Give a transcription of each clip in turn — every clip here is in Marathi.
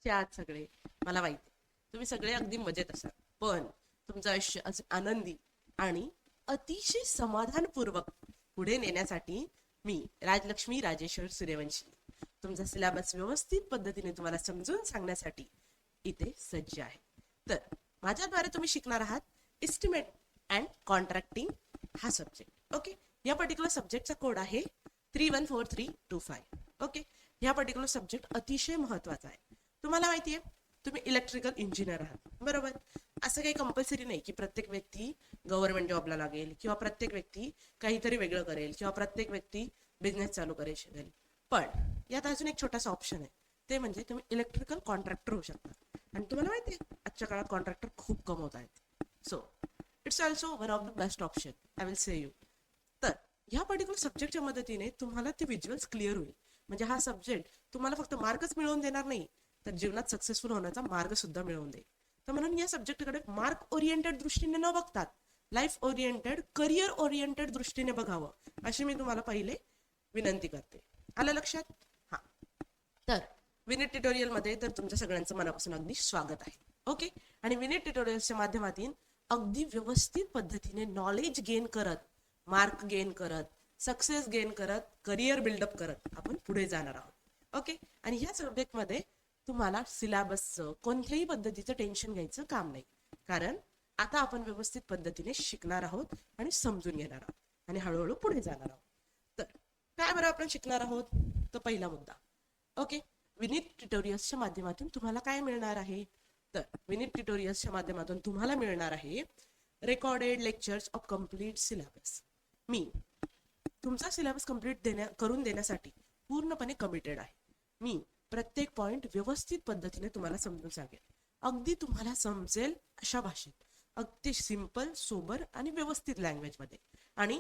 आहात सगळे? मला माहिती तुम्ही सगळे अगदी मजेत असाल, पण तुमचं आयुष्य आनंदी आणि अतिशय समाधानपूर्वक पुढे नेण्यासाठी मी राजलक्ष्मी राजेश्वर सूर्यवंशी तुमचा सिलेबस व्यवस्थित पद्धतीने तुम्हाला समजून सांगण्यासाठी इथे सज्ज आहे. तर माझ्याद्वारे तुम्ही शिकणार आहात एस्टिमेट अँड कॉन्ट्रॅक्टिंग हा सब्जेक्ट. ओके, या पर्टिक्युलर सब्जेक्टचा कोड आहे 314325. ओके, ह्या पर्टिक्युलर सब्जेक्ट अतिशय महत्वाचा आहे. तुम्हाला माहिती आहे तुम्ही इलेक्ट्रिकल इंजिनियर आहात, बरोबर? असं काही कंपल्सरी नाही की प्रत्येक व्यक्ती गव्हर्नमेंट जॉबला लागेल किंवा प्रत्येक व्यक्ती काहीतरी वेगळं करेल किंवा प्रत्येक व्यक्ती बिझनेस चालू करेल शिकेल. पण यात अजून एक छोटासा ऑप्शन आहे, ते म्हणजे तुम्ही इलेक्ट्रिकल कॉन्ट्रॅक्टर होऊ शकता. आणि तुम्हाला माहिती आहे आजच्या काळात कॉन्ट्रॅक्टर खूप कमवत आहेत. So it's also one of the best option, I will say you. तर ह्या पर्टिक्युलर सब्जेक्टच्या मदतीने तुम्हाला ते व्हिज्युअल्स क्लिअर होईल. म्हणजे हा सब्जेक्ट तुम्हाला फक्त मार्कच मिळवून देणार नाही, तर जीवनात सक्सेसफुल होण्याचा मार्ग सुद्धा मिळवून देईल. तर म्हणून या सब्जेक्टकडे मार्क ओरिएंटेड दृष्टीने न बघतात लाईफ ओरिएंटेड, करिअर ओरिएंटेड दृष्टीने बघावं, अशी मी तुम्हाला पहिले विनंती करते. आलं लक्षात? हा. तर विनीत ट्युटोरियल मध्ये तर तुमच्या सगळ्यांचं मनापासून अगदी स्वागत आहे. ओके, आणि विनीत ट्युटोरियल्सच्या माध्यमातून अगदी व्यवस्थित पद्धतीने नॉलेज गेन करत, मार्क गेन करत, सक्सेस गेन करत, करिअर बिल्डअप करत आपण पुढे जाणार आहोत. ओके, आणि ह्या सब्जेक्टमध्ये तुम्हाला सिलेबसचं कोणत्याही पद्धतीचं टेन्शन घ्यायचं काम नाही, कारण आता आपण व्यवस्थित पद्धतीने शिकणार आहोत आणि समजून घेणार आहोत आणि हळूहळू पुढे जाणार आहोत. तर काय बरं आपण शिकणार आहोत? तर पहिला मुद्दा. ओके, विनीत ट्युटोरियल्सच्या माध्यमातून तुम्हाला काय मिळणार आहे? तर विनीत ट्युटोरियल्सच्या माध्यमातून तुम्हाला मिळणार आहे recorded lectures of complete syllabus. मी तुमचा सिलेबस कम्प्लीट करून देण्यासाठी पूर्णपणे कमिटेड आहे. मी प्रत्येक पॉइंट व्यवस्थित पद्धतीने तुम्हाला समजून सांगेल, अगदी तुम्हाला समजेल अशा भाषेत, अगदी सिंपल, सोबर आणि व्यवस्थित लँग्वेजमध्ये. आणि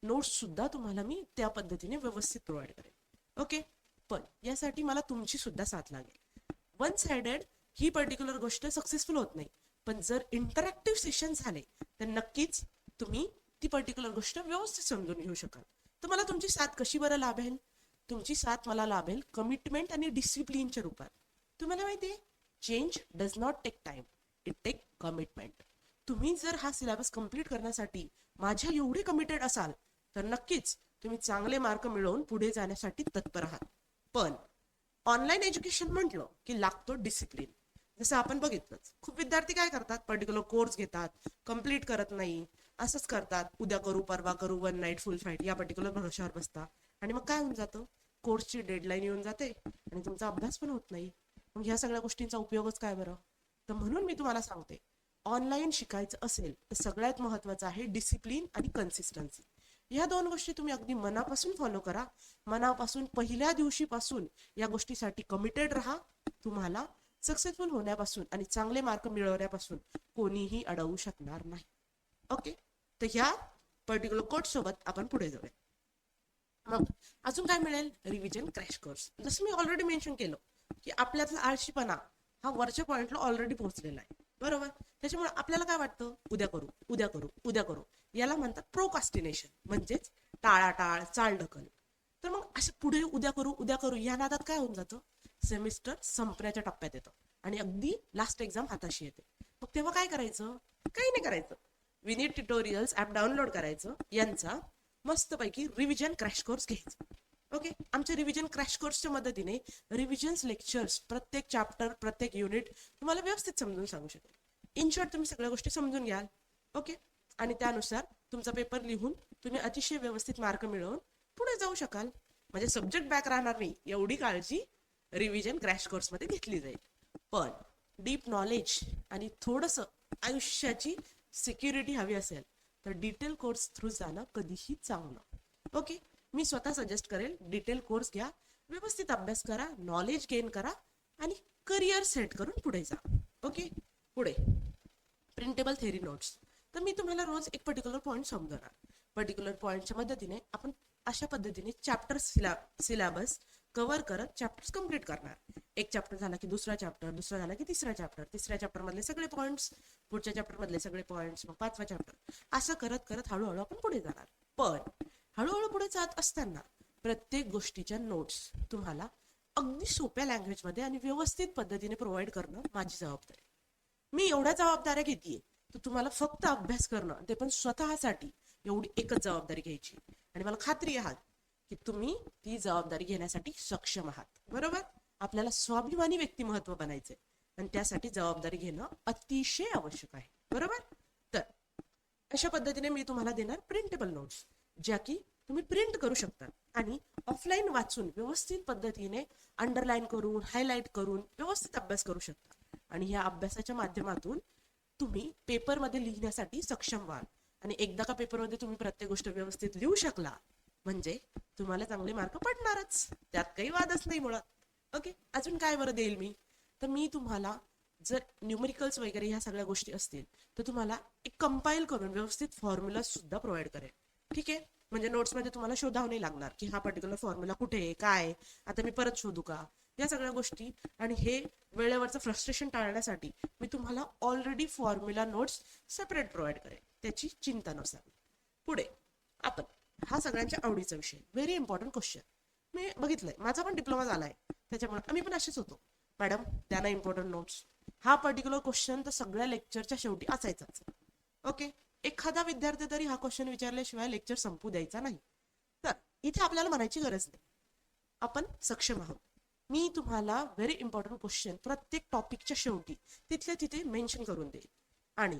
नोट्स सुद्धा तुम्हाला मी त्या पद्धतीने व्यवस्थित प्रोव्हाइड करेल. ओके, पण यासाठी मला तुमची सुद्धा साथ लागेल. वन साइडेड ही पर्टिक्युलर गोष्ट सक्सेसफुल होत नाही, पण जर इंटरॅक्टिव्ह सेशन झाले तर नक्कीच तुम्ही ती पर्टिक्युलर गोष्ट व्यवस्थित समजून घेऊ शकाल. तर मला तुमची साथ कशी बरं लाभेल? तुमची साथ मला लाभेल कमिटमेंट आणि डिसिप्लिनच्या रूपात. तुम्हाला माहिती आहे, change does not take time, it take commitment. तुम्ही जर हा सिलेबस कंप्लीट करण्यासाठी माझ्या एवढे कमिटेड असाल तर नक्कीच तुम्ही चांगले मार्क मिळवून पुढे जाण्यासाठी तत्पर आहात. पण ऑनलाईन एज्युकेशन म्हटलं की लागतो डिसिप्लिन. जसं आपण बघितलंच, खूप विद्यार्थी काय करतात, पर्टिक्युलर कोर्स घेतात, कम्प्लीट करत नाही, असंच करतात, उद्या करू, परवा करू, वन नाईट फुल फाईट या पर्टिक्युलर भरोशावर बसतात. आणि मग काय होऊन जातं, कोर्सची डेडलाईन येऊन जाते आणि तुमचा अभ्यास पण होत नाही. मग ह्या सगळ्या गोष्टींचा उपयोगच काय बरं? तर म्हणून मी तुम्हाला सांगते, ऑनलाईन शिकायचं असेल तर सगळ्यात महत्त्वाचं आहे डिसिप्लिन आणि कन्सिस्टन्सी. ह्या दोन गोष्टी तुम्ही अगदी मनापासून फॉलो करा. मनापासून पहिल्या दिवशीपासून या गोष्टीसाठी कमिटेड राहा. तुम्हाला सक्सेसफुल होण्यापासून आणि चांगले मार्क मिळवण्यापासून कोणीही अडवू शकणार नाही. ओके, तर ह्या पर्टिक्युलर कोड सोबत आपण पुढे जाऊया. मग अजून काय मिळेल? Revision crash course. जसं मी ऑलरेडी मेन्शन केलं की आपल्यातला आळशीपणा हा वरच्या पॉइंटला ऑलरेडी पोहोचलेला आहे, बरोबर? त्याच्यामुळे आपल्याला काय वाटतं, उद्या करू, उद्या करू, उद्या करू. याला म्हणतात प्रोकास्टिनेशन, म्हणजेच टाळाटाळ, चालढकल. तर मग असं पुढे उद्या करू, उद्या करू या नादात काय होऊन जातं, सेमिस्टर संपण्याच्या टप्प्यात येतं आणि अगदी लास्ट एक्झाम हाताशी येते. मग तेव्हा काय करायचं? काही नाही करायचं, विनीत ट्युटोरियल्स ॲप डाउनलोड करायचं, यांचा मस्तपैकी रिव्हिजन क्रॅश कोर्स घ्यायचा. ओके, आमच्या रिव्हिजन क्रॅश कोर्सच्या मदतीने रिव्हिजन्स लेक्चर्स, प्रत्येक चॅप्टर, प्रत्येक युनिट तुम्हाला व्यवस्थित समजून सांगू शकेल. इन शॉर्ट तुम्ही सगळ्या गोष्टी समजून घ्याल. ओके, आणि त्यानुसार तुमचा पेपर लिहून तुम्ही अतिशय व्यवस्थित मार्क मिळवून पुढे जाऊ शकाल. म्हणजे सब्जेक्ट बॅक राहणार नाही एवढी काळजी रिव्हिजन क्रॅश कोर्समध्ये घेतली जाईल. पण डीप नॉलेज आणि थोडंसं आयुष्याची सिक्युरिटी हवी असेल तर डिटेल कोर्स थ्रू जाणं कधीही चांगलं. ओके, मी स्वतः सजेस्ट करेल डिटेल कोर्स घ्या, व्यवस्थित अभ्यास करा, नॉलेज गेन करा आणि करिअर सेट करून पुढे जा. ओके, पुढे प्रिंटेबल थेरी नोट्स. तर मी तुम्हाला रोज एक पर्टिक्युलर पॉईंट समजवणार. पर्टिक्युलर पॉईंटच्या मदतीने आपण अशा पद्धतीने चॅप्टर सिलेबस कव्हर करत चॅप्टर्स कम्प्लीट करणार. एक चॅप्टर झाला की दुसरा चॅप्टर, दुसरा झाला की तिसरा चॅप्टर, तिसऱ्या चॅप्टर मधले सगळे पॉईंट्स, पुढच्या चॅप्टर मधले सगळे पॉईंट्स, मग पाचवा चॅप्टर, असं करत करत हळूहळू आपण पुढे जाणार. पण हळूहळू पुढे जात असताना प्रत्येक गोष्टीच्या नोट्स तुम्हाला अगदी सोप्या लँग्वेजमध्ये आणि व्यवस्थित पद्धतीने प्रोव्हाइड करणं माझी जबाबदारी. मी एवढ्या जबाबदाऱ्या घेतेय, तर तुम्हाला फक्त अभ्यास करणं, ते पण स्वतःसाठी, एवढी एकच जबाबदारी घ्यायची. आणि मला खात्री आहे की तुम्ही ती जबाबदारी घेण्यासाठी सक्षम आहात. बरोबर. आपल्याला स्वाभिमानी व्यक्तिमत्व बनायचंय आणि त्यासाठी जबाबदारी घेणं अतिशय आवश्यक आहे. बरोबर. तर अशा पद्धतीने मी तुम्हाला देणार प्रिंटेबल नोट्स, ज्या की तुम्ही प्रिंट करू शकता आणि ऑफलाईन वाचून व्यवस्थित पद्धतीने अंडरलाईन करून, हायलाईट करून व्यवस्थित अभ्यास करू शकता. आणि ह्या अभ्यासाच्या माध्यमातून तुम्ही पेपरमध्ये लिहिण्यासाठी सक्षम व्हाल. आणि एकदा का पेपरमध्ये तुम्ही प्रत्येक गोष्ट व्यवस्थित लिहू शकला म्हणजे तुम्हाला चांगले मार्क पडणारच, त्यात काही वादच नाही मुळात. ओके. अजून काय बरं देईल मी, तर मी तुम्हाला जर न्यूमेरिकल्स वगैरे ह्या सगळ्या गोष्टी असतील तर तुम्हाला एक कंपाईल करून व्यवस्थित फॉर्म्युला सुद्धा प्रोव्हाइड करेल. ठीक आहे. म्हणजे नोट्समध्ये तुम्हाला शोधावं नाही लागणार की हा पर्टिक्युलर फॉर्म्युला कुठे आहे, काय, आता मी परत शोधू का, या सगळ्या गोष्टी. आणि हे वेळेवरचं फ्रस्ट्रेशन टाळण्यासाठी मी तुम्हाला already formula notes separate provide करेल, त्याची चिंता नसावी. पुढे आपण हा सगळ्यांच्या आवडीचा विषय, व्हेरी इम्पॉर्टंट क्वेश्चन. मी बघितलंय, माझा पण डिप्लोमा झालाय, त्याच्यामुळे आम्ही पण असेच होतो. मॅडम त्यांना इम्पॉर्टंट नोट्स, हा पर्टिक्युलर क्वेश्चन तर सगळ्या लेक्चरच्या शेवटी असायचाच. ओके. एखादा विद्यार्थी तरी हा क्वेश्चन विचारल्याशिवाय लेक्चर संपू द्यायचा नाही. तर इथे आपल्याला म्हणायची गरज नाही, आपण सक्षम आहोत. मी तुम्हाला व्हेरी इम्पॉर्टंट क्वेश्चन प्रत्येक टॉपिकच्या शेवटी तिथल्या तिथे मेन्शन करून देईल. आणि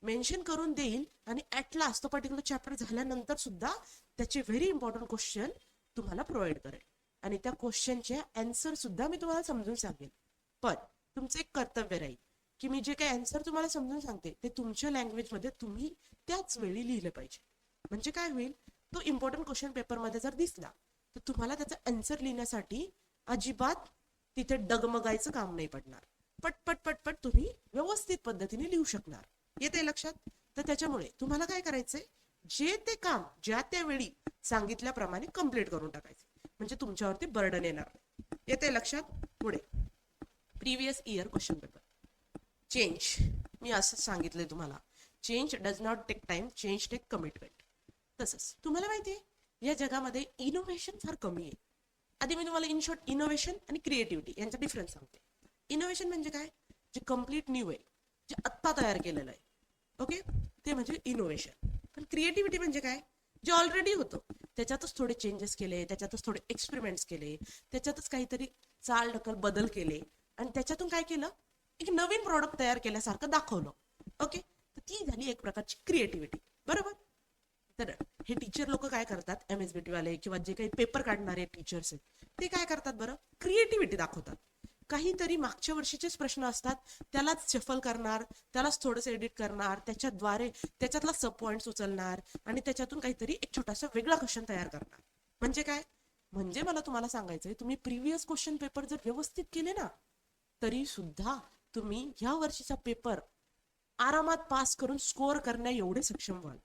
मेन्शन करून देईल आणि ऍट लास्ट तो पर्टिक्युलर चॅप्टर झाल्यानंतर सुद्धा त्याचे व्हेरी इम्पॉर्टंट क्वेश्चन तुम्हाला प्रोव्हाइड करेल. आणि त्या क्वेश्चनचे आन्सर सुद्धा मी तुम्हाला समजून सांगेल. पण तुमचं एक कर्तव्य राहील की मी जे काही आन्सर तुम्हाला समजून सांगते ते तुमच्या लँग्वेजमध्ये तुम्ही त्याच वेळी लिहिलं पाहिजे. म्हणजे काय होईल, तो इम्पॉर्टंट क्वेश्चन पेपरमध्ये जर दिसला तर तुम्हाला त्याचा आन्सर लिहिण्यासाठी अजिबात तिथे डगमगायचं काम नाही पडणार. पटपट पटपट तुम्ही व्यवस्थित पद्धतीने लिहू शकणार. येते लक्षात. तर त्याच्यामुळे तुम्हाला काय करायचंय, जे ते काम ज्या त्या वेळी सांगितल्याप्रमाणे कम्प्लीट करून टाकायचं, म्हणजे तुमच्यावरती बर्डन येणार नाही. येते लक्षात. पुढे previous year question paper change, मी असं सांगितलंय तुम्हाला, change does not take time, change take commitment. तसंच तुम्हाला माहितीये या जगामध्ये इनोव्हेशन फार कमी आहे. आधी मी तुम्हाला इन शॉर्ट इनोव्हेशन आणि क्रिएटिव्हिटी यांचा डिफरन्स सांगते. इनोव्हेशन म्हणजे काय, जे कम्प्लीट न्यू आहे, जे आत्ता तयार केलेलं आहे. ओके. ते म्हणजे इनोव्हेशन. पण क्रिएटिव्हिटी म्हणजे काय, जे ऑलरेडी होतं त्याच्यातच थोडे चेंजेस केले, त्याच्यातच थोडे एक्सपेरिमेंट्स केले, त्याच्यातच काहीतरी चाल ढकल बदल केले आणि त्याच्यातून काय केलं, एक नवीन प्रॉडक्ट तयार केल्यासारखं दाखवलं. ओके. तर ती झाली एक प्रकारची क्रिएटिव्हिटी. बरोबर. तर हे टीचर लोक काय करतात, MSBT वाले किंवा जे काही पेपर काढणारे टीचर्स आहेत ते काय करतात बरं, क्रिएटिव्हिटी दाखवतात. काहीतरी मागच्या वर्षीचेच प्रश्न असतात त्यालाच शफल करणार, त्यालाच थोडंसं एडिट करणार, त्याच्याद्वारे त्याच्यातला सब पॉइंट्स उचलणार आणि त्याच्यातून काहीतरी एक छोटासा वेगळा क्वेश्चन तयार करणार. म्हणजे काय, म्हणजे मला तुम्हाला सांगायचंय, तुम्ही प्रिव्हियस क्वेश्चन पेपर जर व्यवस्थित केले ना तरी सुद्धा तुम्ही ह्या वर्षीचा पेपर आरामात पास करून स्कोअर करण्या एवढे सक्षम व्हाल.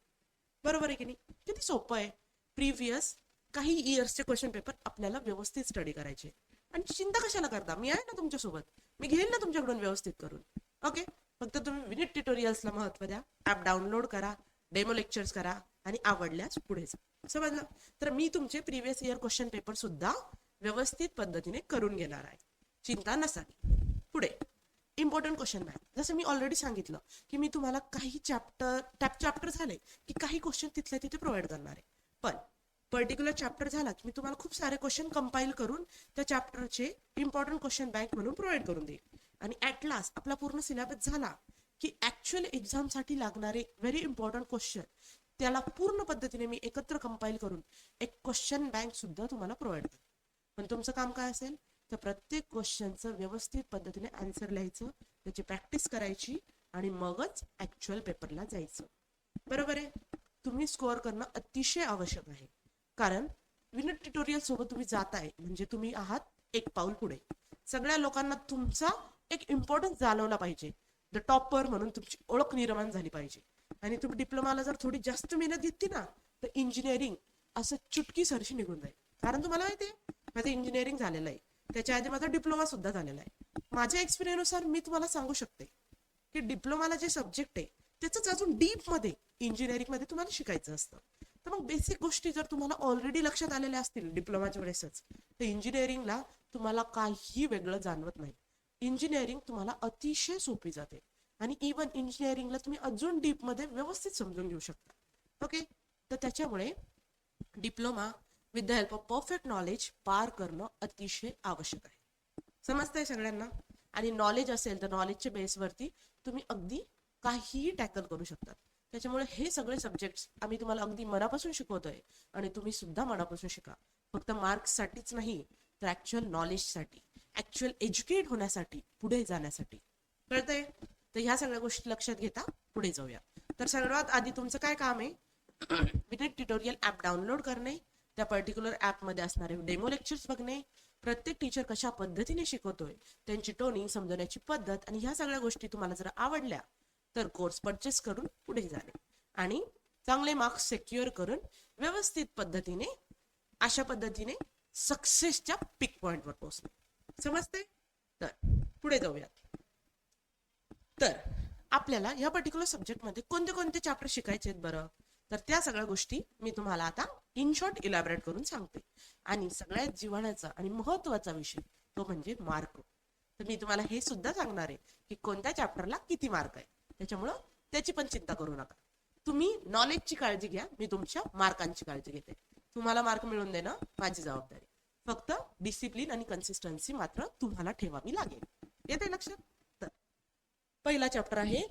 बरोबर आहे की नाही. किती सोपं आहे. प्रिव्हियस काही इयर्सचे क्वेश्चन पेपर आपल्याला व्यवस्थित स्टडी करायचे. आणि चिंता कशाला करता, मी आहे ना तुमच्यासोबत, मी घेईन ना तुमच्याकडून व्यवस्थित करून. ओके. फक्त तुम्ही विनिट ट्युटोरियल्सला महत्त्व द्या, ऍप डाउनलोड करा, डेमो लेक्चर्स करा आणि आवडल्यास पुढे जा. समजलं. तर मी तुमचे प्रिव्हियस इयर क्वेश्चन पेपर सुद्धा व्यवस्थित पद्धतीने करून घेणार आहे, चिंता नसावी. पुढे इम्पॉर्टंट क्वेश्चन बँक, जसं मी ऑलरेडी सांगितलं की मी तुम्हाला काही चॅप्टर झाले की काही क्वेश्चन तिथल्या तिथे प्रोव्हाइड करणार आहे. पण पर्टिक्युलर चॅप्टर झाला की मी तुम्हाला खूप सारे क्वेश्चन कंपाईल करून त्या चॅप्टरचे इम्पॉर्टंट क्वेश्चन बँक म्हणून प्रोव्हाइड करून देईल. आणि ऍट लास्ट आपला पूर्ण सिलेबस झाला की ऍक्च्युअल एक्झामसाठी लागणारे व्हेरी इम्पॉर्टंट क्वेश्चन त्याला पूर्ण पद्धतीने मी एकत्र कंपाईल करून एक क्वेश्चन बँक सुद्धा तुम्हाला प्रोव्हाइड करेन. पण तुमचं काम काय असेल, तर प्रत्येक क्वेश्चनचं व्यवस्थित पद्धतीने आन्सर लिहायचं, त्याची प्रॅक्टिस करायची आणि मगच ऍक्च्युअल पेपरला जायचं. बरोबर आहे. तुम्ही स्कोअर करणं अतिशय आवश्यक आहे, कारण विनिट ट्युटोरियल सोबत तुम्ही जाताय म्हणजे तुम्ही आहात एक पाऊल पुढे. सगळ्या लोकांना तुमचा एक इम्पॉर्टन्स जाणवला पाहिजे, द टॉपर म्हणून तुमची ओळख निर्माण झाली पाहिजे. आणि तुम्ही डिप्लोमाला जर थोडी जास्त मेहनत घेतली ना तर इंजिनिअरिंग असं चुटकी सरशी निघून जाईल. कारण तुम्हाला माहिती आहे माझं इंजिनिअरिंग झालेलं आहे, त्याच्या आधी माझा डिप्लोमा सुद्धा झालेला आहे. माझ्या एक्सपिरियन्सनुसार मी तुम्हाला सांगू शकते की डिप्लोमाला जे सब्जेक्ट आहे त्याच अजून डीप मध्ये इंजिनिअरिंग मध्ये तुम्हाला शिकायचं असतं. तर मग बेसिक गोष्टी जर तुम्हाला ऑलरेडी लक्षात आलेल्या असतील डिप्लोमाच्या वेळेसच, तर इंजिनिअरिंगला तुम्हाला काही वेगळं जाणवत नाही. इंजिनिअरिंग तुम्हाला अतिशय सोपी जाते आणि इवन इंजिनिअरिंगला तुम्ही अजून डीपमध्ये व्यवस्थित समजून घेऊ शकता. ओके, तर त्याच्यामुळे diploma with the help of perfect knowledge पार करणं अतिशय आवश्यक आहे. समजतंय सगळ्यांना? आणि नॉलेज असेल तर नॉलेजच्या बेसवरती तुम्ही अगदी काहीही टॅकल करू शकता. त्याच्यामुळे हे सगळे सब्जेक्ट्स आम्ही तुम्हाला अगदी मनापासून शिकवतोय आणि तुम्ही सुद्धा मनापासून शिका. फक्त मार्क्ससाठीच नाही, तर ऍक्च्युअल नॉलेजसाठी, ऍक्च्युअल एज्युकेट होण्यासाठी, पुढे जाण्यासाठी. कळतंय? तर ह्या सगळ्या गोष्टी लक्षात घेता पुढे जाऊया. तर सर्वात आधी तुमचं काय काम आहे? विनिट ट्युटोरियल ऍप डाउनलोड करणे, त्या पर्टिक्युलर ऍपमध्ये असणारे डेमो लेक्चर्स बघणे, प्रत्येक टीचर कशा पद्धतीने शिकवतोय, त्यांची टोनिंग, समजवण्याची पद्धत आणि ह्या सगळ्या गोष्टी तुम्हाला जर आवडल्या तर कोर्स परचेस करून पुढे जाणे आणि चांगले मार्क्स सेक्युअर करून व्यवस्थित पद्धतीने अशा पद्धतीने सक्सेसच्या पिक पॉइंटवर पोहोचणे. समजते? तर पुढे जाऊयात. तर आपल्याला या पर्टिक्युलर सब्जेक्टमध्ये कोणते कोणते चॅप्टर शिकायचे आहेत बरं? तर त्या सगळ्या गोष्टी मी तुम्हाला आता इन शॉर्ट इलॅबरेट करून सांगते. आणि सगळ्यात जिव्हाळ्याचा आणि महत्त्वाचा विषय तो म्हणजे मार्क. तर मी तुम्हाला हे सुद्धा सांगणार आहे की कोणत्या चॅप्टरला किती मार्क आहे. त्याच्यामुळं त्याची पण चिंता करू नका. तुम्ही नॉलेजची काळजी घ्या, मी तुमच्या मार्कांची काळजी घेते. तुम्हाला मार्क मिळवून देणं माझी जबाबदारी. फक्त डिसिप्लिन आणि कन्सिस्टन्सी मात्र तुम्हाला ठेवावी लागेल. येते लक्षात? तर पहिला चॅप्टर आहे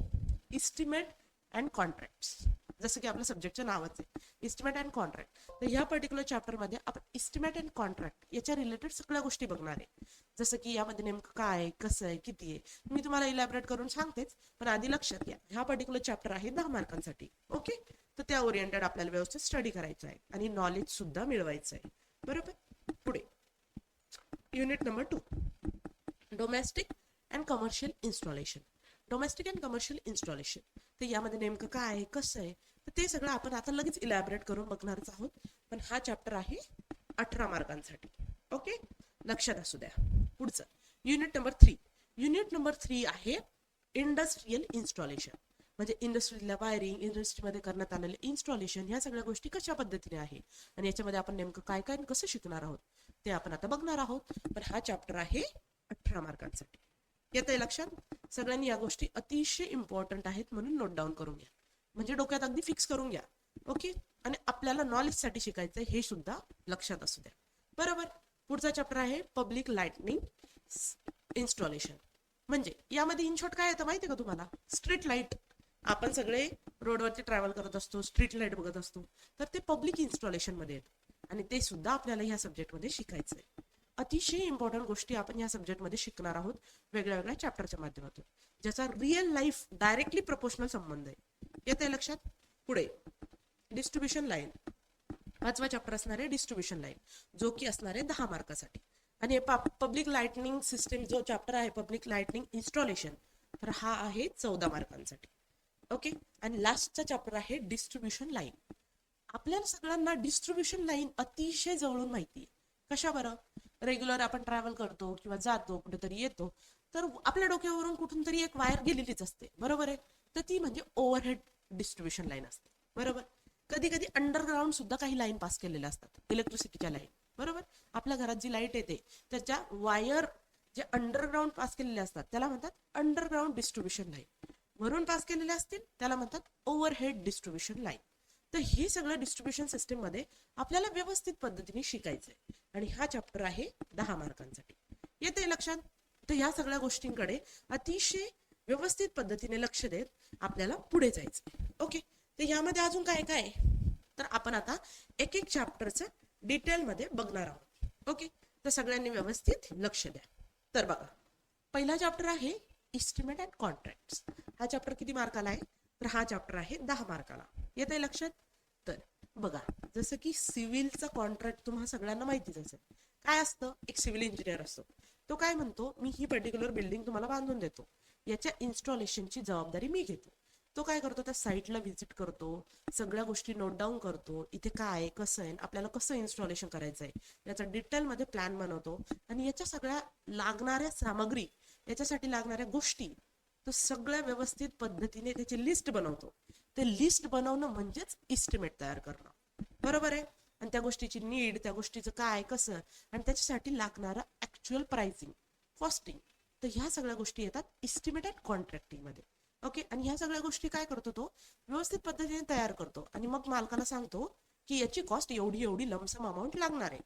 इस्टिमेट अँड कॉन्ट्रॅक्ट्स. जसं की आपल्या सब्जेक्टचं नावच आहे इस्टिमेट अँड कॉन्ट्रॅक्ट. तर ह्या पर्टिक्युलर चॅप्टरमध्ये आपण इस्टिमेट अँड कॉन्ट्रॅक्ट याच्या रिलेटेड सगळ्या गोष्टी बघणार आहे. जसं की यामध्ये नेमकं काय आहे, कसं आहे, किती आहे, मी तुम्हाला इलॅबरेट करून सांगतेच. पण आधी लक्षात घ्या, हा पर्टिक्युलर चॅप्टर आहे 10 मार्कांसाठी. ओके, तर त्या ओरिएंटेड आपल्याला व्यवस्थित स्टडी करायचं आहे आणि नॉलेज सुद्धा मिळवायचं आहे. बरोबर? पुढे unit number 2, domestic and commercial installation. Domestic and commercial installation, तर यामध्ये नेमकं काय आहे, कसं आहे, तर ते सगळं आपण आता लगेच इलॅबरेट करून बघणारच आहोत. पण हा चॅप्टर आहे 18 मार्कांसाठी. ओके, लक्षात असू द्या. पुढचं युनिट नंबर 3. युनिट नंबर 3 आहे इंडस्ट्रियल इन्स्टॉलेशन. म्हणजे इंडस्ट्रीला वायरिंग, इंडस्ट्रीमध्ये करण्यात आलेले इन्स्टॉलेशन, ह्या सगळ्या गोष्टी कशा पद्धतीने आहे आणि याच्यामध्ये आपण नेमकं काय काय कसं शिकणार आहोत ते आपण आता बघणार आहोत. पण हा चॅप्टर आहे 18 मार्कांसाठी. येतंय लक्षात? सगळ्यांनी या गोष्टी अतिशय इम्पॉर्टंट आहेत म्हणून नोट डाऊन करून घ्या, म्हणजे डोक्यात अगदी फिक्स करून घ्या. ओके, आणि आपल्याला नॉलेजसाठी शिकायचं हे सुद्धा लक्षात असू द्या. बरोबर? पुढचा चॅप्टर आहे पब्लिक लाइटनिंग इन्स्टॉलेशन. म्हणजे यामध्ये इन शॉर्ट काय येतं माहिती आहे का तुम्हाला? Street light. आपण सगळे रोडवरती ट्रॅव्हल करत असतो, स्ट्रीट लाईट बघत असतो, तर ते पब्लिक इन्स्टॉलेशन मध्ये येतं आणि ते सुद्धा आपल्याला ह्या सब्जेक्टमध्ये शिकायचं आहे. अतिशय इम्पॉर्टंट गोष्टी आपण या सब्जेक्टमध्ये शिकणार आहोत वेगळ्या वेगळ्या चॅप्टरच्या माध्यमातून, ज्याचा रिअल लाईफ डायरेक्टली प्रपोर्शनल संबंध आहे. येते लक्षात? पुढे डिस्ट्रीब्युशन लाईन. 5वा चॅप्टर असणार आहे डिस्ट्रीब्युशन लाईन, जो की असणार आहे 10 मार्कासाठी. आणि पब्लिक लाइटनिंग सिस्टीम जो चॅप्टर आहे पब्लिक लाइटनिंग इन्स्टॉलेशन, तर हा आहे 14 मार्कांसाठी. ओके, आणि लास्टचा चॅप्टर आहे डिस्ट्रीब्युशन लाईन. आपल्याला सगळ्यांना डिस्ट्रीब्युशन लाईन अतिशय जवळून माहिती आहे. कशा बरं? रेग्युलर आपण ट्रॅव्हल करतो किंवा जातो कुठेतरी येतो, तर आपल्या डोक्यावरून कुठून तरी एक वायर गेलेलीच असते. बरोबर आहे? तर ती म्हणजे ओव्हरहेड डिस्ट्रीब्युशन लाईन असते. बरोबर? कधी कधी अंडरग्राऊंड सुद्धा काही लाईन पास केलेल्या असतात, इलेक्ट्रिसिटीच्या लाईन. बरोबर? आपल्या घरात जी लाईट येते त्याच्या वायर जे अंडरग्राऊंड पास केलेले असतात त्याला म्हणतात अंडरग्राऊंड डिस्ट्रीब्युशन लाईन. वरून पास केलेले असतील त्याला म्हणतात ओव्हरहेड डिस्ट्रीब्युशन लाईन. तर हे सगळं डिस्ट्रीब्युशन सिस्टीम मध्ये आपल्याला व्यवस्थित पद्धतीने शिकायचंय आणि हा चॅप्टर आहे 10 मार्कांसाठी. येते लक्षात? तर ह्या सगळ्या गोष्टींकडे अतिशय व्यवस्थित पद्धतीने लक्ष देत आपल्याला पुढे जायचं. ओके, तर यामध्ये अजून काय काय तर आपण आता एक एक चॅप्टरचं डिटेलमध्ये बघणार आहोत. ओके, तर सगळ्यांनी व्यवस्थित लक्ष द्या. तर बघा, पहिला चॅप्टर आहे इस्टिमेट अँड कॉन्ट्रॅक्ट्स. हा चॅप्टर किती मार्काला आहे? तर हा चॅप्टर आहे 10 मार्काला. येत आहे लक्षात? तर बघा, जसं की सिव्हिलचा कॉन्ट्रॅक्ट तुम्हाला सगळ्यांना माहितीच असेल. काय असतं? एक सिव्हिल इंजिनियर असतो, तो काय म्हणतो, मी ही पर्टिक्युलर बिल्डिंग तुम्हाला बांधून देतो, याच्या इन्स्टॉलेशनची जबाबदारी मी घेतो. तो काय करतो? त्या साईटला व्हिजिट करतो, सगळ्या गोष्टी नोट डाऊन करतो, इथे काय आहे, कसं आहे, आपल्याला कसं इन्स्टॉलेशन करायचं आहे याचा डिटेलमध्ये प्लॅन बनवतो आणि याच्या सगळ्या लागणाऱ्या सामग्री, याच्यासाठी लागणाऱ्या गोष्टी, तो सगळ्या व्यवस्थित पद्धतीने त्याची लिस्ट बनवतो. ते लिस्ट बनवणं म्हणजेच इस्टिमेट तयार करणं. बरोबर आहे. आणि त्या गोष्टीची नीड, त्या गोष्टीचं काय कसं, आणि त्याच्यासाठी लागणारं ऍक्च्युअल प्राइसिंग, कॉस्टिंग, तर ह्या सगळ्या गोष्टी येतात इस्टिमेट अँड कॉन्ट्रॅक्टिंग मध्ये. ओके. आणि ह्या सगळ्या गोष्टी काय करतो तो व्यवस्थित पद्धतीने तयार करतो आणि मग मालकाला सांगतो की याची कॉस्ट एवढी एवढी लमसम अमाऊंट लागणार आहे.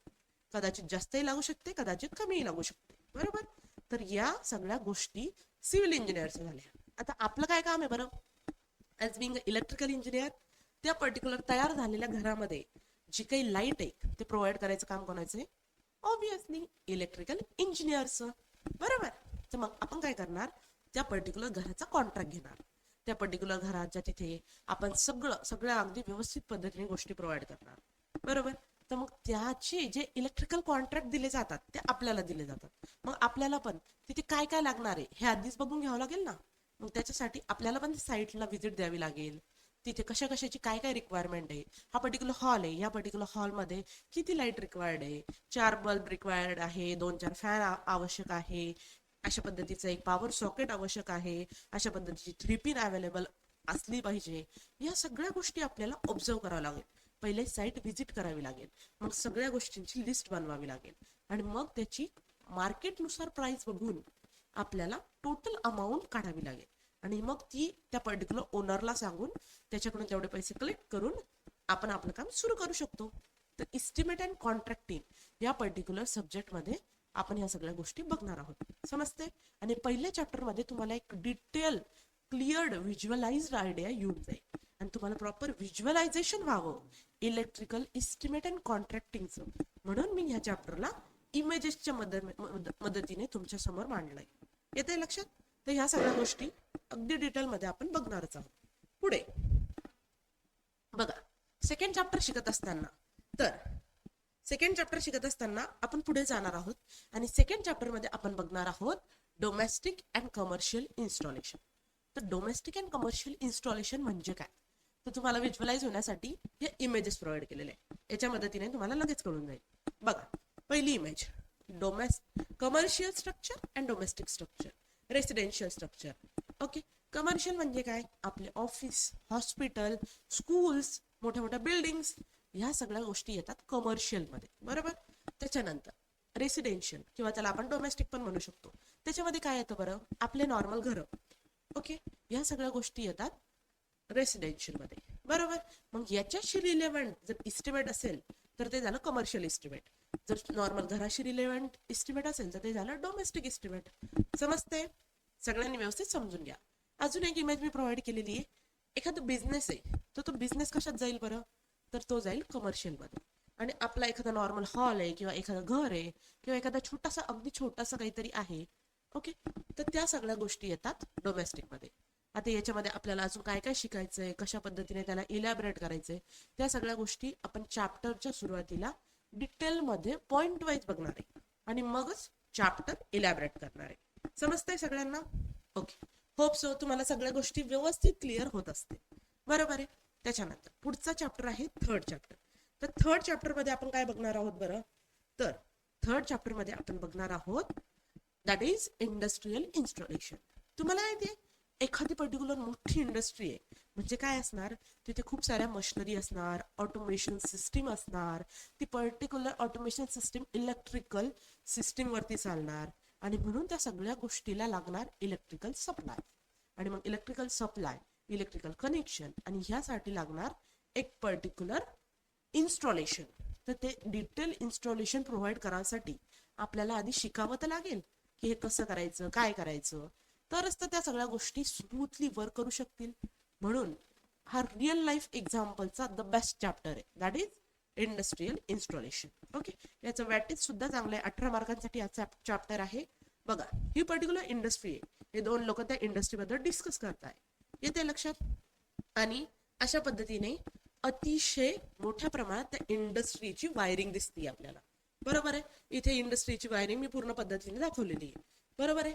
कदाचित जास्तही लागू शकते, कदाचित कमीही लागू शकते. बरोबर. तर या सगळ्या गोष्टी सिव्हिल इंजिनियरच्या झाल्या. आता आपलं काय काम आहे बरं, ॲज बिंग इलेक्ट्रिकल इंजिनियर, त्या पर्टिक्युलर तयार झालेल्या घरामध्ये जी काही लाईट आहे ते प्रोव्हाइड करायचं काम कोणाचं आहे? ऑब्विसली इलेक्ट्रिकल इंजिनियरचं. बरोबर. तर मग आपण काय करणार, त्या पर्टिक्युलर घराचा कॉन्ट्रॅक्ट घेणार, त्या पर्टिक्युलर घराच्या तिथे आपण सगळ्या अगदी व्यवस्थित पद्धतीने गोष्टी प्रोव्हाइड करणार. बरोबर. तर मग त्याचे जे इलेक्ट्रिकल कॉन्ट्रॅक्ट दिले जातात ते आपल्याला दिले जातात. मग आपल्याला पण तिथे काय काय लागणार आहे हे आधीच बघून घ्यावं लागेल ना. मग त्याच्यासाठी आपल्याला पण साईटला व्हिजिट द्यावी लागेल. तिथे कशा कशाची काय काय रिक्वायरमेंट आहे, हा पर्टिक्युलर हॉल आहे, या पर्टिक्युलर हॉलमध्ये किती लाईट रिक्वायर्ड आहे, 4 बल्ब रिक्वायर्ड आहे, 2-4 फॅन आवश्यक आहे, अशा पद्धतीचं एक पॉवर सॉकेट आवश्यक आहे, अशा पद्धतीची 3 पिन अवेलेबल असली पाहिजे. या सगळ्या गोष्टी आपल्याला ऑब्झर्व करावं लागेल. पहिले साईट व्हिजिट करावी लागेल, मग सगळ्या गोष्टींची लिस्ट बनवावी लागेल आणि मग त्याची मार्केटनुसार प्राइस बघून आपल्याला टोटल अमाऊंट काढावी लागेल आणि मग ती त्या पर्टिक्युलर ओनरला सांगून त्याच्याकडून तेवढे पैसे कलेक्ट करून आपण आपलं काम सुरू करू शकतो. तर इस्टिमेट अँड कॉन्ट्रॅक्टिंग या पर्टिक्युलर सब्जेक्टमध्ये आपण ह्या सगळ्या गोष्टी बघणार आहोत. समजते. आणि पहिल्या चॅप्टरमध्ये तुम्हाला एक डिटेल क्लिअर्ड व्हिज्युअलाइज्ड आयडिया येऊन जाईल आणि तुम्हाला प्रॉपर व्हिज्युअलायझेशन व्हावं इलेक्ट्रिकल इस्टिमेट अँड कॉन्ट्रॅक्टिंगचं, म्हणून मी ह्या चॅप्टरला इमेजेसच्या मदतीने तुमच्या समोर मांडलंय. येते लक्षात. तर ह्या सगळ्या गोष्टी अगदी डिटेलमध्ये आपण बघणारच आहोत. पुढे बघा, सेकंड चॅप्टर शिकत असताना आपण पुढे जाणार आहोत आणि सेकंड चॅप्टर मध्ये आपण बघणार आहोत डोमेस्टिक अँड कमर्शियल इन्स्टॉलेशन. तर डोमेस्टिक अँड कमर्शियल इन्स्टॉलेशन म्हणजे काय, तर तुम्हाला व्हिज्युअलाइज होण्यासाठी हे इमेजेस प्रोव्हाइड केलेले आहे. याच्या मदतीने तुम्हाला लगेच कळून जाईल. बघा, पहिली image, commercial structure and domestic structure, residential structure. Okay. Commercial म्हणजे काय, आपले ऑफिस, हॉस्पिटल, स्कूल्स, मोठ्या मोठ्या बिल्डिंग्स, ह्या सगळ्या गोष्टी येतात कमर्शियल मध्ये. बरोबर. त्याच्यानंतर रेसिडेन्शियल किंवा त्याला आपण डोमेस्टिक पण म्हणू शकतो. त्याच्यामध्ये काय येतं बरं, आपले नॉर्मल घरं. ओके. ह्या सगळ्या गोष्टी येतात रेसिडेन्शियल मध्ये. बरोबर. मग याच्याशी रिलेव्हंट जर इस्टिमेट असेल तर ते झालं कमर्शियल इस्टिमेट, जर नॉर्मल घराशी रिलेव्हंट इस्टिमेट असेल तर ते झालं डोमेस्टिक इस्टिमेट. समजते. सगळ्यांनी व्यवस्थित समजून घ्या. अजून एक इमेज मी प्रोव्हाइड केलेली आहे. एखादा बिझनेस आहे तर तो बिझनेस कशात जाईल बरं, तर तो जाईल कमर्शियल मध्ये. आणि आपला एखादा नॉर्मल हॉल आहे किंवा एखादं घर आहे किंवा एखादा छोटासा अगदी छोटासा काहीतरी आहे. ओके. तर त्या सगळ्या गोष्टी येतात डोमेस्टिक मध्ये. आता याच्यामध्ये आपल्याला अजून काय काय शिकायचंय, कशा पद्धतीने त्याला इलॅबरेट करायचंय, त्या सगळ्या गोष्टी आपण चॅप्टरच्या सुरुवातीला डिटेलमध्ये पॉइंट वाईज बघणार आहे आणि मगच चॅप्टर इलॅबरेट करणार आहे. समजतंय सगळ्यांना? ओके. होप सो तुम्हाला सगळ्या गोष्टी व्यवस्थित क्लिअर होत असते. बरोबर आहे. त्याच्यानंतर पुढचा चॅप्टर आहे थर्ड चॅप्टर. तर थर्ड चॅप्टर मध्ये आपण काय बघणार आहोत बरं, तर थर्ड चॅप्टर मध्ये आपण बघणार आहोत दॅट इज इंडस्ट्रियल इन्स्टॉलेशन. तुम्हाला माहिती आहे, एखादी पर्टिक्युलर मोठी इंडस्ट्री आहे म्हणजे काय असणार, तिथे खूप साऱ्या मशिनरी असणार, ऑटोमेशन सिस्टीम असणार. ती particular automation system electrical system वरती चालणार आणि म्हणून त्या सगळ्या गोष्टीला लागणार इलेक्ट्रिकल सप्लाय. आणि मग इलेक्ट्रिकल सप्लाय, इलेक्ट्रिकल कनेक्शन आणि ह्यासाठी लागणार एक पर्टिक्युलर इन्स्टॉलेशन. तर ते डिटेल इन्स्टॉलेशन प्रोव्हाइड करायसाठी आपल्याला आधी शिकावं तर लागेल की हे कसं करायचं, काय करायचं, तरच तर त्या सगळ्या गोष्टी स्मूथली वर्क करू शकतील. म्हणून हा रिअल लाईफ एक्झाम्पलचा द बेस्ट चॅप्टर आहे, that is industrial installation. Okay. याचं वॅटेज सुद्धा चांगलं आहे, 18 मार्कांसाठी हा चॅप्टर आहे. बघा, ही पर्टिक्युलर इंडस्ट्री आहे, हे दोन लोक त्या इंडस्ट्रीबद्दल डिस्कस करताय. येते लक्षात. आणि अशा पद्धतीने अतिशय मोठ्या प्रमाणात त्या इंडस्ट्रीची वायरिंग दिसते आपल्याला. बरोबर आहे. इथे इंडस्ट्रीची वायरिंग मी पूर्ण पद्धतीने दाखवलेली आहे. बरोबर आहे.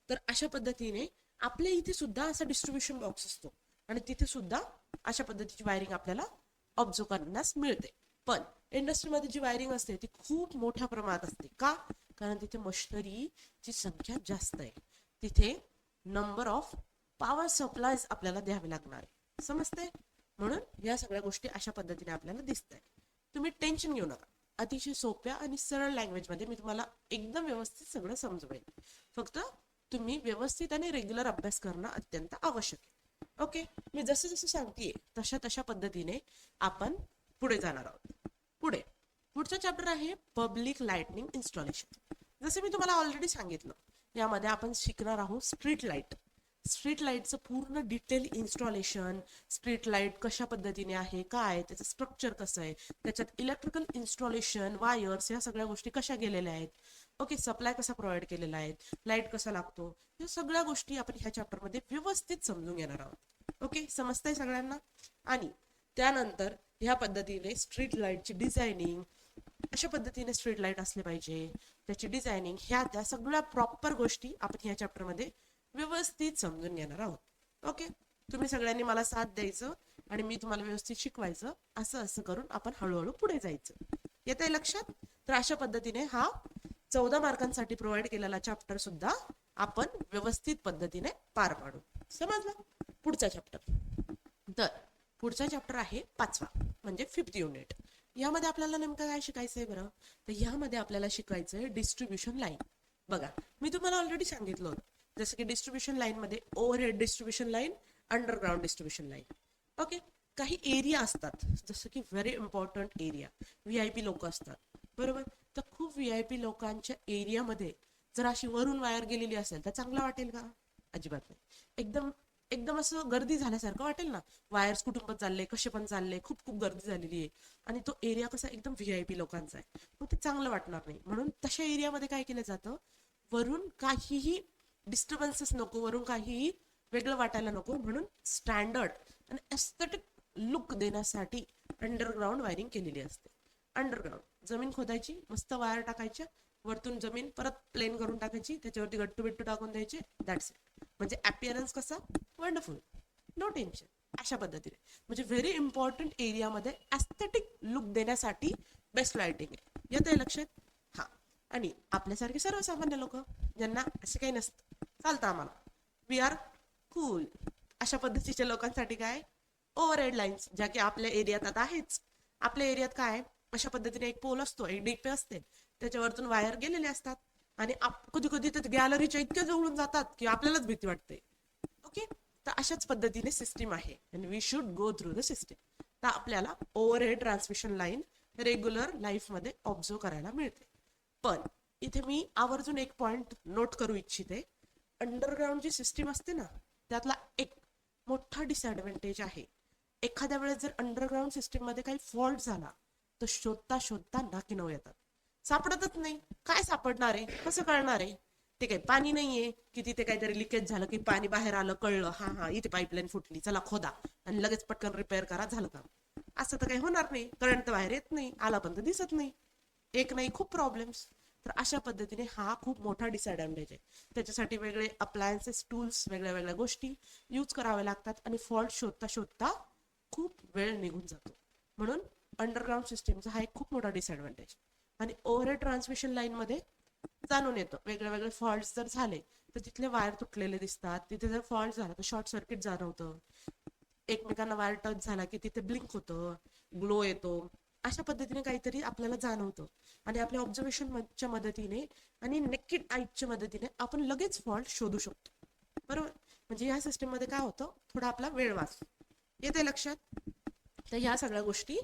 तर अशा पद्धतीने आपल्या इथे सुद्धा असा डिस्ट्रीब्युशन बॉक्स असतो आणि तिथे सुद्धा अशा पद्धतीची वायरिंग आपल्याला ऑब्झर्व करण्यास मिळते. पण इंडस्ट्रीमध्ये जी वायरिंग असते ती खूप मोठ्या प्रमाणात असते. का? कारण तिथे मशिनरीची संख्या जास्त आहे, तिथे नंबर ऑफ पॉवर सप्लायज आपल्याला द्यावे लागणार आहे. समजते. म्हणून या सगळ्या गोष्टी अशा पद्धतीने आपल्याला दिसत आहे. तुम्ही टेन्शन घेऊ नका. अतिशय सोप्या आणि सरळ लँग्वेजमध्ये मी तुम्हाला एकदम व्यवस्थित सगळं समजवेन. फक्त तुम्ही व्यवस्थित आणि रेग्युलर अभ्यास करणं अत्यंत आवश्यक आहे. ओके, मी जसं जसं सांगतेय तशा तशा पद्धतीने आपण पुढे जाणार आहोत. पुढचा चॅप्टर आहे पब्लिक लाइटनिंग इन्स्टॉलेशन. जसे मी तुम्हाला ऑलरेडी सांगितलं, यामध्ये आपण शिकणार आहोत स्ट्रीट लाईट. स्ट्रीट लाईटचं पूर्ण डिटेल इन्स्टॉलेशन, स्ट्रीट लाईट कशा पद्धतीने आहे, काय त्याचं स्ट्रक्चर कसं आहे, त्याच्यात इलेक्ट्रिकल इन्स्टॉलेशन, वायर्स, या सगळ्या गोष्टी कशा गेलेल्या आहेत, ओके, सप्लाय कसा प्रोव्हाइड केलेला आहे, लाईट कसा लागतो, या सगळ्या गोष्टी आपण ह्या चॅप्टरमध्ये व्यवस्थित समजून घेणार आहोत. ओके, समजतंय सगळ्यांना? आणि त्यानंतर ह्या पद्धतीने स्ट्रीट लाईटची डिझायनिंग, अशा पद्धतीने स्ट्रीट लाईट असले पाहिजे, त्याची डिझायनिंग, ह्या त्या सगळ्या प्रॉपर गोष्टी आपण ह्या चॅप्टरमध्ये व्यवस्थित समजून घेणार आहोत. ओके, तुम्ही सगळ्यांनी मला साथ द्यायचं आणि मी तुम्हाला व्यवस्थित शिकवायचं. असं असं करून आपण हळूहळू पुढे जायचं. येतंय लक्षात? तर अशा पद्धतीने हा 14 मार्कांसाठी प्रोव्हाइड केलेला चॅप्टर सुद्धा आपण व्यवस्थित पद्धतीने पार पाडू. समजलं? पुढचा चॅप्टर. तर पुढचा चॅप्टर आहे 5वा, म्हणजे 5th युनिट. यामध्ये आपल्याला नेमकं काय शिकायचंय बरं? तर यामध्ये आपल्याला शिकायचंय डिस्ट्रीब्युशन लाईन. बघा, मी तुम्हाला ऑलरेडी सांगितलं होतं, जसं की डिस्ट्रीब्युशन लाईन मध्ये overhead distribution line, underground distribution line. Okay, काही एरिया असतात, जसं की व्हेरी इम्पॉर्टंट एरिया, VIP लोक असतात, बरोबर? तर खूप VIP लोकांच्या एरियामध्ये जर अशी वरून वायर गेलेली असेल तर चांगलं वाटेल का? अजिबात नाही. एकदम एकदम असं गर्दी झाल्यासारखं वाटेल ना. वायर्स कुठून पण चालले, कसे पण चालले, खूप खूप गर्दी झालेली आहे आणि तो एरिया कसा एकदम VIP लोकांचा आहे, मग ते चांगलं वाटणार नाही. म्हणून तशा एरियामध्ये काय केलं जातं, वरून काहीही डिस्टर्बन्सेस नको, वरून काहीही वेगळं वाटायला नको, म्हणून स्टँडर्ड आणि एस्थेटिक लुक देण्यासाठी अंडरग्राउंड वायरिंग केलेली असते. अंडरग्राउंड जमीन खोदायची, मस्त वायर टाकायच्या, वरतून जमीन परत प्लेन करून टाकायची, त्याच्यावरती गट्टू बिट्टू टाकून द्यायचे, दॅट्स इट. म्हणजे अपीअरन्स कसा वंडरफुल, नो टेन्शन. अशा पद्धतीने म्हणजे व्हेरी इम्पॉर्टंट एरियामध्ये एस्थेटिक लुक देण्यासाठी बेस्ट लाइटिंग आहे. येतंय लक्षात? हा. आणि आपल्यासारखे सर्वसामान्य लोक ज्यांना असं काही नसतं, चालतं आम्हाला, वी आर कूल, अशा पद्धतीच्या लोकांसाठी काय, ओव्हरहेड लाईन्स, ज्या की आपल्या एरियात आता आहेच. आपल्या एरियात काय, अशा पद्धतीने एक पोल असतो, एक डीपी असते, त्याच्यावरतून वायर गेलेले असतात आणि कधी कधी तर गॅलरीच्या इतक्या जवळून जातात की आपल्यालाच भीती वाटते. ओके, तर अशाच पद्धतीने सिस्टीम आहे आणि we should go through the system. तर आपल्याला ओव्हरहेड ट्रान्समिशन लाईन रेग्युलर लाईफमध्ये ऑब्झर्व करायला मिळते. पण इथे मी आवर्जून एक पॉइंट नोट करू इच्छिते. अंडरग्राउंड जी सिस्टीम असते ना, त्यातला एक मोठा डिसएडव्हान्टेज आहे, एखाद्या वेळेस जर अंडरग्राउंड सिस्टीम मध्ये काही फॉल्ट झाला तर शोधता शोधता नाकी नऊ येतात, सापडतच नाही. काय सापडणार आहे, कसं कळणार आहे? ते काही पाणी नाहीये की तिथे काहीतरी लिकेज झालं की पाणी बाहेर आलं, कळलं हा हा इथे पाईपलाईन फुटली, चला खोदा आणि लगेच पटकन रिपेअर करा, झालं काम. असं तर काही होणार नाही. करंट तर बाहेर येत नाही, आला पण तर दिसत नाही. एक नाही, खूप प्रॉब्लेम्स. तर अशा पद्धतीने हा खूप मोठा डिसएडव्हान्टेज आहे. त्याच्यासाठी वेगळे अप्लायन्सेस, टूल्स, वेगळ्या वेगळ्या गोष्टी यूज कराव्या लागतात आणि फॉल्ट शोधता शोधता खूप वेळ निघून जातो. म्हणून अंडरग्राउंड सिस्टीमचा हा एक खूप मोठा डिसएडव्हान्टेज. आणि ओव्हरहेड ट्रान्समिशन लाईन मध्ये जाणून येतं, वेगळे वेगळे फॉल्ट जर झाले तर तिथले वायर तुटलेले दिसतात, तिथे जर फॉल्ट झाला तर शॉर्ट सर्किट जाणवतं, एकमेकांना वायर टच झाला की तिथे ब्लिंक होतं, ग्लो येतो, अशा पद्धतीने काहीतरी आपल्याला जाणवतं. आणि आपल्या ऑब्झर्वेशनच्या मदतीने आणि नेकेड आईच्या मदतीने आपण लगेच फॉल्ट शोधू शकतो, बरोबर? म्हणजे या सिस्टीम मध्ये काय होतं, थोडा आपला वेळ वाचतो. येते लक्षात? तर ह्या सगळ्या गोष्टी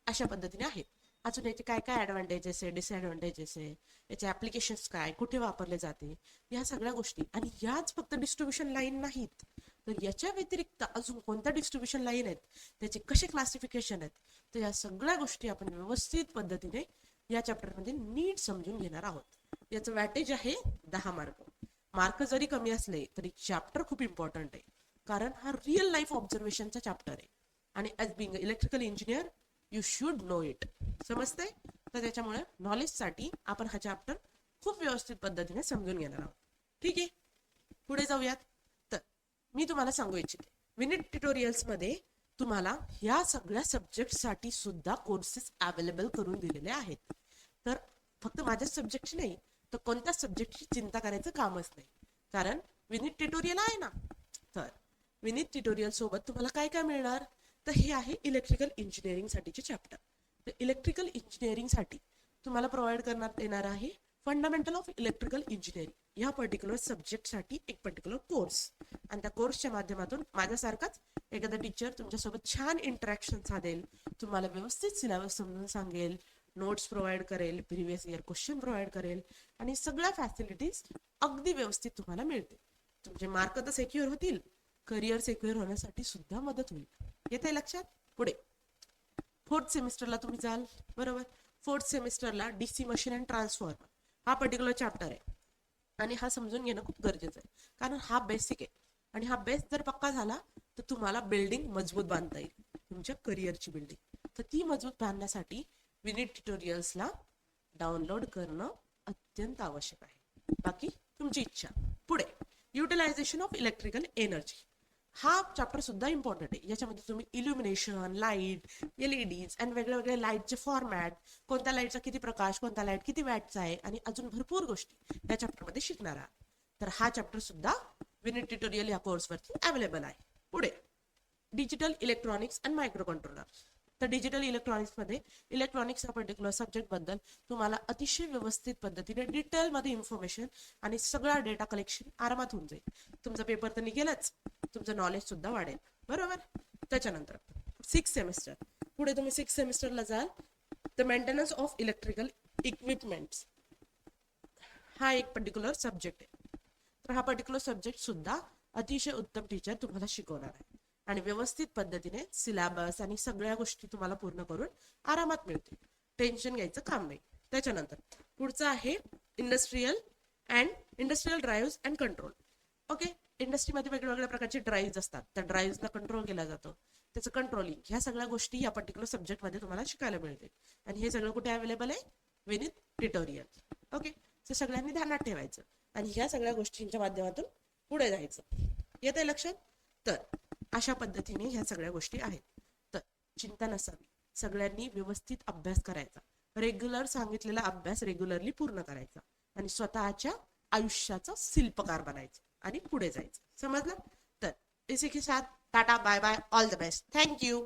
अशा पद्धतीने आहेत. अजून याचे काय काय ऍडव्हान्टेजेस आहे, डिसएडव्हान्टेजेस आहे, याचे ऍप्लिकेशन्स काय, कुठे वापरले जाते, या सगळ्या गोष्टी. आणि याच फक्त डिस्ट्रीब्युशन लाईन नाहीत, तर याच्या व्यतिरिक्त अजून कोणत्या डिस्ट्रीब्युशन लाईन आहेत, त्याचे कसे क्लासिफिकेशन आहेत, तर या सगळ्या गोष्टी आपण व्यवस्थित पद्धतीने या चॅप्टरमध्ये नीट समजून घेणार आहोत. याचं वॅटेज आहे 10 मार्क. मार्क जरी कमी असले तरी चॅप्टर खूप इम्पॉर्टंट आहे, कारण हा रिअल लाईफ ऑब्झर्वेशनचा चॅप्टर आहे. आणि as being electrical engineer you should know it. समजतंय? तर त्याच्यामुळे नॉलेजसाठी आपण हा चॅप्टर खूप व्यवस्थित पद्धतीने समजून घेणार आहोत. ठीक आहे, पुढे जाऊयात. तर मी तुम्हाला सांगू इच्छिते, विनिट ट्युटोरियल्स मध्ये तुम्हाला ह्या सगळ्या सब्जेक्टसाठी सुद्धा कोर्सेस अवेलेबल करून दिलेले आहेत. तर फक्त माझ्याच सब्जेक्टची नाही, तर कोणत्याच सब्जेक्टची चिंता करायचं कामच नाही, कारण विनिट ट्युटोरियल आहे ना. तर विनित ट्युटोरियल सोबत तुम्हाला काय काय मिळणार, तर हे आहे इलेक्ट्रिकल इंजिनिअरिंग साठीचे चॅप्टर. तर इलेक्ट्रिकल इंजिनिअरिंगसाठी तुम्हाला प्रोव्हाइड करण्यात येणार आहे फंडामेंटल ऑफ इलेक्ट्रिकल इंजिनिअरिंग या पर्टिक्युलर सब्जेक्टसाठी एक पर्टिक्युलर कोर्स. आणि त्या कोर्सच्या माध्यमातून माझ्यासारखाच एखादा टीचर तुमच्यासोबत छान इंटरॅक्शन साधेल, तुम्हाला व्यवस्थित सिलेबस समजून सांगेल, नोट्स प्रोव्हाइड करेल, प्रिव्हियस इयर क्वेश्चन प्रोव्हाइड करेल आणि सगळ्या फॅसिलिटीज अगदी व्यवस्थित तुम्हाला मिळतील. तुमचे मार्क तर सेक्युअर होतील, करिअर सेक्युअर होण्यासाठी सुद्धा मदत होईल. येते लक्षात? पुढे 4th सेमिस्टरला तुम्ही जाल, बरोबर. 4th सेमिस्टरला डीसी मशीन अँड ट्रान्सफॉर्मर हा पर्टिक्युलर चॅप्टर आहे आणि हा समजून घेणं खूप गरजेचं आहे, कारण हा बेसिक आहे आणि हा बेस जर पक्का झाला तर तुम्हाला बिल्डिंग मजबूत बांधता येईल, तुमच्या करिअरची बिल्डिंग. तर ती मजबूत बांधण्यासाठी विनीत ट्युटोरियल्सला डाउनलोड करणं अत्यंत आवश्यक आहे. बाकी तुमची इच्छा. पुढे युटिलायझेशन ऑफ इलेक्ट्रिकल एनर्जी हा चॅप्टर सुद्धा इम्पॉर्टंट आहे. याच्यामध्ये तुम्ही इल्युमिनेशन, लाईट, एलईडीज आणि वेगळे वेगळे लाईटचे फॉर्मॅट, कोणत्या लाईटचा किती प्रकाश, कोणता लाईट किती वॅटचा आहे आणि अजून भरपूर गोष्टी या चॅप्टरमध्ये शिकणार आहात. तर हा चॅप्टर सुद्धा विनीत ट्युटोरियल या कोर्सवरती अवेलेबल आहे. पुढे digital electronics and micro controller. तर डिजिटल इलेक्ट्रॉनिक्समध्ये इलेक्ट्रॉनिक्स या पर्टिक्युलर सब्जेक्ट बद्दल तुम्हाला अतिशय व्यवस्थित पद्धतीने डिटेलमध्ये इन्फॉर्मेशन आणि सगळा डेटा कलेक्शन आरामात होऊन जाईल. तुमचा पेपर तर निघेलच, तुमचं नॉलेज सुद्धा वाढेल, बरोबर. त्याच्यानंतर 6th सेमिस्टर. पुढे तुम्ही 6th सेमिस्टरला जाल तर मेंटेनन्स ऑफ इलेक्ट्रिकल इक्विपमेंट्स हा एक पर्टिक्युलर सब्जेक्ट आहे. तर हा पर्टिक्युलर सब्जेक्ट सुद्धा अतिशय उत्तम टीचर तुम्हाला शिकवणार आहे आणि व्यवस्थित पद्धतीने सिलेबस आणि सगळ्या गोष्टी तुम्हाला पूर्ण करून आरामात मिळतील. टेन्शन घ्यायचं काम नाही. त्याच्यानंतर पुढचं आहे industrial drive and control. Okay, इंडस्ट्रीमध्ये वेगवेगळ्या प्रकारचे ड्राईव्ह असतात, त्या ड्राईव्हला कंट्रोल केला जातो, त्याचं कंट्रोलिंग, ह्या सगळ्या गोष्टी या पर्टिक्युलर सब्जेक्टमध्ये तुम्हाला शिकायला मिळतील. आणि हे सगळं कुठे अवेलेबल आहे? विनीत ट्युटोरियल. ओके, तर सगळ्यांनी ध्यानात ठेवायचं आणि ह्या सगळ्या गोष्टींच्या माध्यमातून पुढे जायचं. येतंय लक्षात? तर अशा पद्धतीने ह्या सगळ्या गोष्टी आहेत. तर चिंता नसावी, सगळ्यांनी व्यवस्थित अभ्यास करायचा, रेग्युलर सांगितलेला अभ्यास रेग्युलरली पूर्ण करायचा आणि स्वतःच्या आयुष्याचं शिल्पकार बनायचं आणि पुढे जायचं. समजलं? तर इसी के साथ tata bye bye, all the best, thank you.